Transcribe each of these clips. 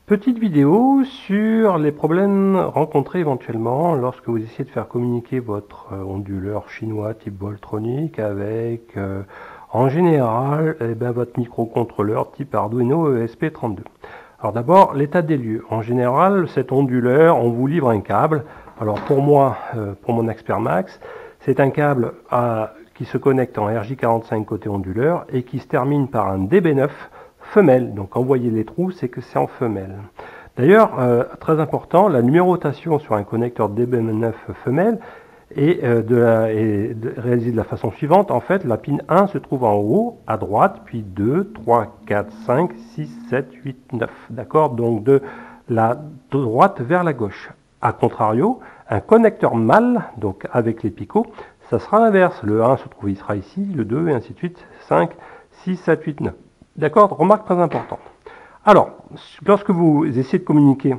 Petite vidéo sur les problèmes rencontrés éventuellement lorsque vous essayez de faire communiquer votre onduleur chinois type Voltronic avec en général votre microcontrôleur type Arduino ESP32. Alors d'abord l'état des lieux. En général cet onduleur on vous livre un câble. Alors pour moi, pour mon Expert Max, c'est un câble qui se connecte en RJ45 côté onduleur et qui se termine par un DB9 femelle. Donc quand vous voyez les trous, c'est que c'est en femelle. D'ailleurs, très important, la numérotation sur un connecteur DB9 femelle est réalisée de la façon suivante. En fait, la pin 1 se trouve en haut, à droite, puis 2, 3, 4, 5, 6, 7, 8, 9. D'accord? Donc de la droite vers la gauche. A contrario, un connecteur mâle, donc avec les picots, ça sera l'inverse. Le 1 se trouve, il sera ici, le 2, et ainsi de suite, 5, 6, 7, 8, 9. D'accord? Remarque très importante. Alors, lorsque vous essayez de communiquer,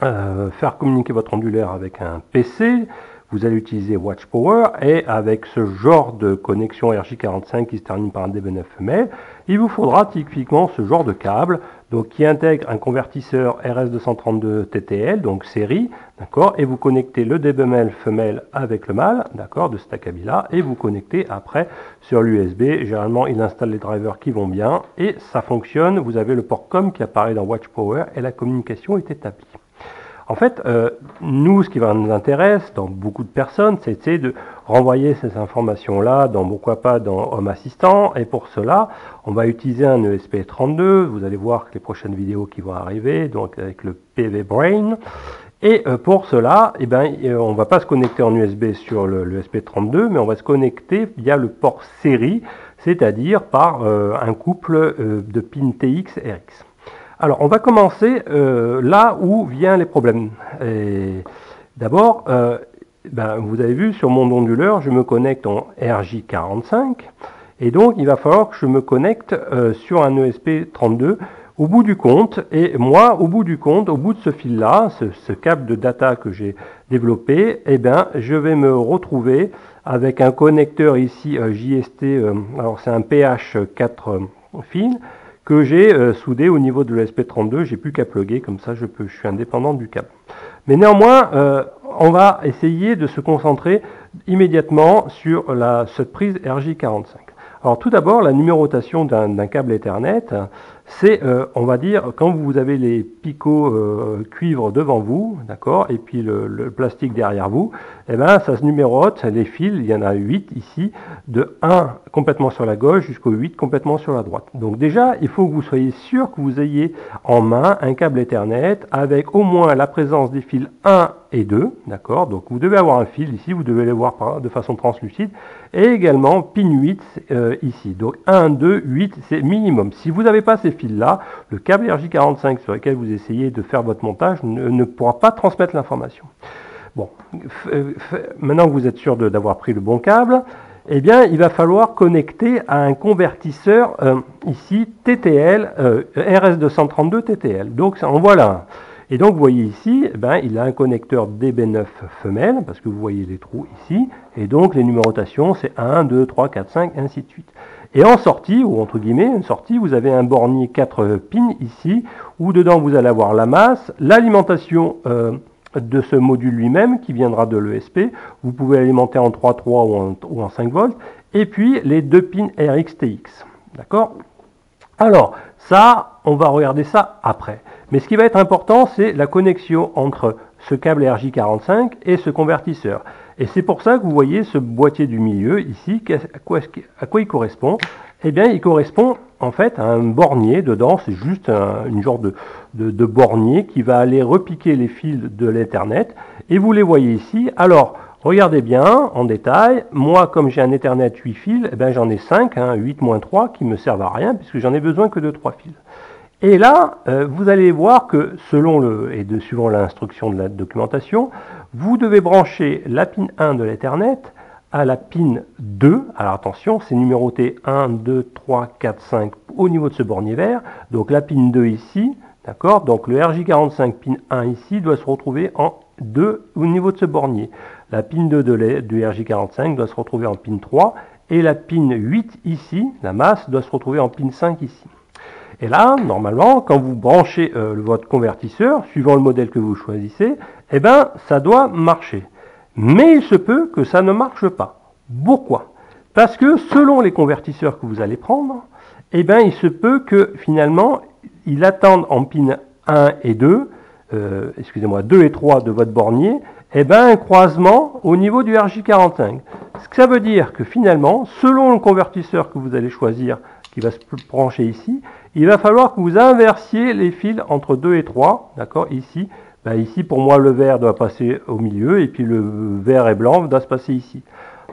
faire communiquer votre onduleur avec un PC, vous allez utiliser Watch Power et avec ce genre de connexion RJ45 qui se termine par un DB9 femelle, il vous faudra typiquement ce genre de câble donc, qui intègre un convertisseur RS232 TTL, donc série, d'accord, et vous connectez le DB9 femelle avec le mâle, d'accord, de cet acabit-là, et vous connectez après sur l'USB. Généralement, il installe les drivers qui vont bien et ça fonctionne. Vous avez le port COM qui apparaît dans Watch Power et la communication est établie. En fait, nous, ce qui nous intéresse, dans beaucoup de personnes, c'est de renvoyer ces informations-là, pourquoi pas dans Home Assistant. Et pour cela, on va utiliser un ESP32. Vous allez voir que les prochaines vidéos qui vont arriver, donc avec le PV Brain. Et pour cela, on ne va pas se connecter en USB sur le ESP32, mais on va se connecter via le port série, c'est-à-dire par un couple de pins TX RX. Alors, on va commencer là où viennent les problèmes. D'abord, vous avez vu sur mon onduleur, je me connecte en RJ45, et donc il va falloir que je me connecte sur un ESP32 au bout du compte. Et moi, au bout du compte, au bout de ce fil-là, ce câble de data que j'ai développé, je vais me retrouver avec un connecteur ici JST, alors c'est un PH4 fil, que j'ai soudé au niveau de l'ESP32, j'ai plus qu'à plugger, comme ça je suis indépendant du câble. Mais néanmoins, on va essayer de se concentrer immédiatement sur cette prise RJ45. Alors tout d'abord, la numérotation d'un câble Ethernet, c'est, on va dire, quand vous avez les picots cuivre devant vous, d'accord, et puis le plastique derrière vous, ça se numérote, les fils, il y en a 8 ici, de 1 complètement sur la gauche jusqu'au 8 complètement sur la droite. Donc déjà, il faut que vous soyez sûr que vous ayez en main un câble Ethernet avec au moins la présence des fils 1 et 2, d'accord, donc vous devez avoir un fil ici, vous devez les voir de façon translucide, et également pin 8 ici, donc 1, 2, 8, c'est minimum. Si vous n'avez pas ces fils-là, le câble RJ45 sur lequel vous essayez de faire votre montage ne pourra pas transmettre l'information. Bon, maintenant que vous êtes sûr d'avoir pris le bon câble, il va falloir connecter à un convertisseur ici TTL, RS232 TTL. Donc en voilà un. Et donc vous voyez ici, il a un connecteur DB9 femelle, parce que vous voyez les trous ici, et donc les numérotations c'est 1, 2, 3, 4, 5, ainsi de suite. Et en sortie, ou entre guillemets, une sortie, vous avez un bornier 4 pins ici, où dedans vous allez avoir la masse, l'alimentation de ce module lui-même, qui viendra de l'ESP, vous pouvez alimenter en 3.3 ou en 5 volts, et puis les deux pins RX-TX. D'accord ? Alors, ça, on va regarder ça après. Mais ce qui va être important, c'est la connexion entre ce câble RJ45 et ce convertisseur. Et c'est pour ça que vous voyez ce boîtier du milieu ici. À quoi il correspond? Il correspond en fait à un bornier. Dedans, c'est juste une genre de bornier qui va aller repiquer les fils de l'Ethernet. Et vous les voyez ici. Alors, regardez bien en détail. Moi, comme j'ai un Ethernet 8 fils, j'en ai 5, 8 moins 3, qui ne me servent à rien, puisque j'en ai besoin que de 3 fils. Et là, vous allez voir que suivant l'instruction de la documentation, vous devez brancher la pin 1 de l'Ethernet à la pin 2. Alors attention, c'est numéroté 1, 2, 3, 4, 5 au niveau de ce bornier vert. Donc la pin 2 ici, d'accord. Donc le RJ45 pin 1 ici doit se retrouver en 2 au niveau de ce bornier. La pin 2 du RJ45 doit se retrouver en pin 3 et la pin 8 ici, la masse, doit se retrouver en pin 5 ici. Et là, normalement, quand vous branchez votre convertisseur, suivant le modèle que vous choisissez, eh ben, ça doit marcher. Mais il se peut que ça ne marche pas. Pourquoi? Parce que selon les convertisseurs que vous allez prendre, eh ben, il se peut que finalement, il attende en pin 1 et 2, excusez-moi, 2 et 3 de votre bornier, eh ben, un croisement au niveau du RJ45. Ce que ça veut dire que finalement, selon le convertisseur que vous allez choisir, qui va se brancher ici, il va falloir que vous inversiez les fils entre 2 et 3, d'accord, ici. Ben ici, pour moi, le vert doit passer au milieu, et puis le vert et blanc doit se passer ici.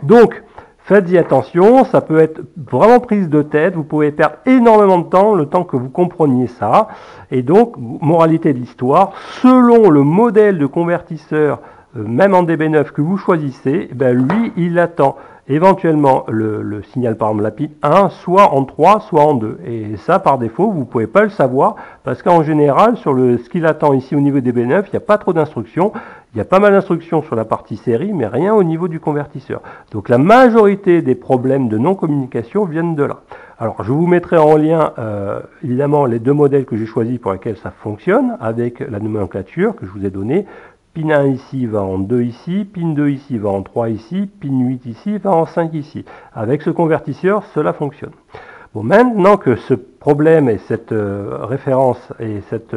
Donc, faites-y attention, ça peut être vraiment prise de tête, vous pouvez perdre énormément de temps, le temps que vous compreniez ça. Et donc, moralité de l'histoire, selon le modèle de convertisseur, même en DB9 que vous choisissez, ben lui, il attend éventuellement le signal, par exemple la pin 1, soit en 3, soit en 2. Et ça, par défaut, vous ne pouvez pas le savoir, parce qu'en général, sur ce qu'il attend ici au niveau DB9, il n'y a pas trop d'instructions. Il y a pas mal d'instructions sur la partie série, mais rien au niveau du convertisseur. Donc la majorité des problèmes de non-communication viennent de là. Alors je vous mettrai en lien évidemment les deux modèles que j'ai choisis pour lesquels ça fonctionne, avec la nomenclature que je vous ai donnée. Pin 1 ici va en 2 ici, pin 2 ici va en 3 ici, pin 8 ici va en 5 ici. Avec ce convertisseur, cela fonctionne. Bon, maintenant que ce problème et cette référence et cette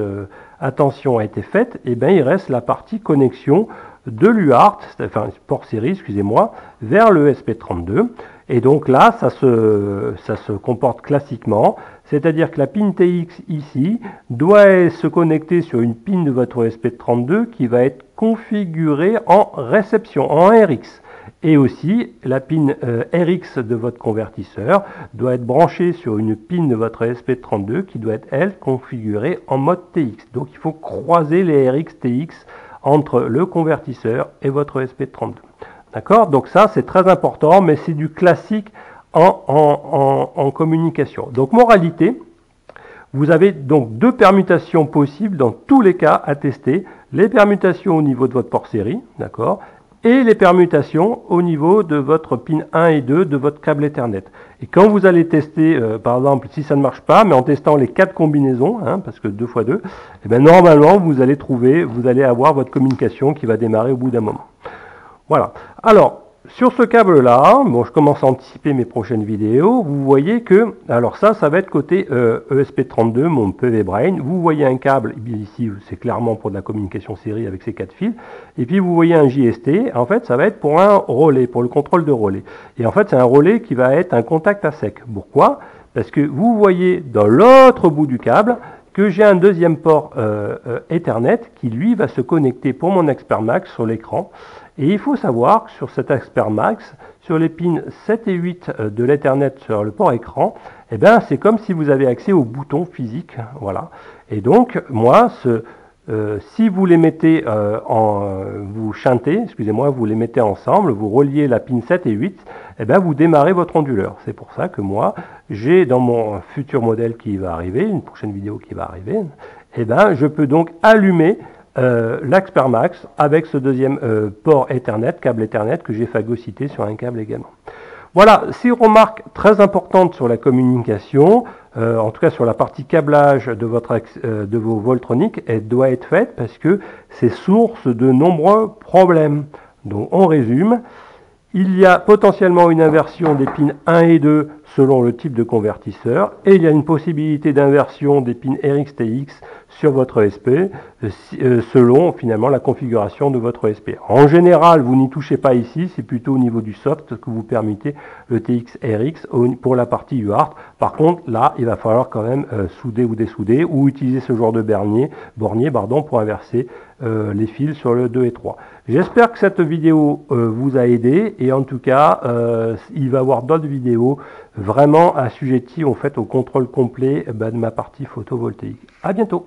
attention a été faite, eh bien, il reste la partie connexion de l'UART, enfin port série, excusez-moi, vers le ESP32. Et donc là, ça se comporte classiquement, c'est-à-dire que la pin TX ici doit se connecter sur une pin de votre ESP32 qui va être configurée en réception, en RX. Et aussi, la pin RX de votre convertisseur doit être branchée sur une pin de votre ESP32 qui doit être, elle, configurée en mode TX. Donc, il faut croiser les RX TX entre le convertisseur et votre ESP32. D'accord? Donc ça, c'est très important, mais c'est du classique en communication. Donc, moralité, vous avez donc deux permutations possibles dans tous les cas à tester. Les permutations au niveau de votre port série, d'accord, et les permutations au niveau de votre pin 1 et 2 de votre câble Ethernet. Et quand vous allez tester, par exemple, si ça ne marche pas, mais en testant les 4 combinaisons, hein, parce que 2 x 2, eh bien, normalement, vous allez avoir votre communication qui va démarrer au bout d'un moment. Voilà. Alors, sur ce câble-là, bon, je commence à anticiper mes prochaines vidéos. Vous voyez que, alors ça va être côté ESP32, mon PV Brain. Vous voyez un câble, ici, c'est clairement pour de la communication série avec ces 4 fils. Et puis vous voyez un JST, en fait, ça va être pour un relais, pour le contrôle de relais. Et en fait, c'est un relais qui va être un contact à sec. Pourquoi? Parce que vous voyez dans l'autre bout du câble que j'ai un deuxième port Ethernet qui, lui, va se connecter pour mon Expert Max sur l'écran. Et il faut savoir que sur cet Expert Max, sur les pins 7 et 8 de l'Ethernet sur le port écran, eh ben, c'est comme si vous avez accès au bouton physique. Voilà. Et donc, moi, si vous les mettez vous chantez, excusez-moi, vous les mettez ensemble, vous reliez la pin 7 et 8, eh ben, vous démarrez votre onduleur. C'est pour ça que moi, j'ai dans mon futur modèle qui va arriver, une prochaine vidéo qui va arriver, eh ben, je peux donc allumer l'Expert Max avec ce deuxième port Ethernet, câble Ethernet que j'ai phagocyté sur un câble également. Voilà, 6 remarques très importantes sur la communication, en tout cas sur la partie câblage de vos Voltronic, elle doit être faite parce que c'est source de nombreux problèmes. Donc on résume, il y a potentiellement une inversion des pins 1 et 2 selon le type de convertisseur et il y a une possibilité d'inversion des pins RX-TX sur votre ESP selon finalement la configuration de votre ESP. En général, vous n'y touchez pas ici, c'est plutôt au niveau du soft que vous permettez le TX-RX pour la partie UART. Par contre, là, il va falloir quand même souder ou dessouder ou utiliser ce genre de bornier pour inverser les fils sur le 2 et 3. J'espère que cette vidéo vous a aidé et en tout cas, il va y avoir d'autres vidéos vraiment assujetties en fait, au contrôle complet de ma partie photovoltaïque. À bientôt.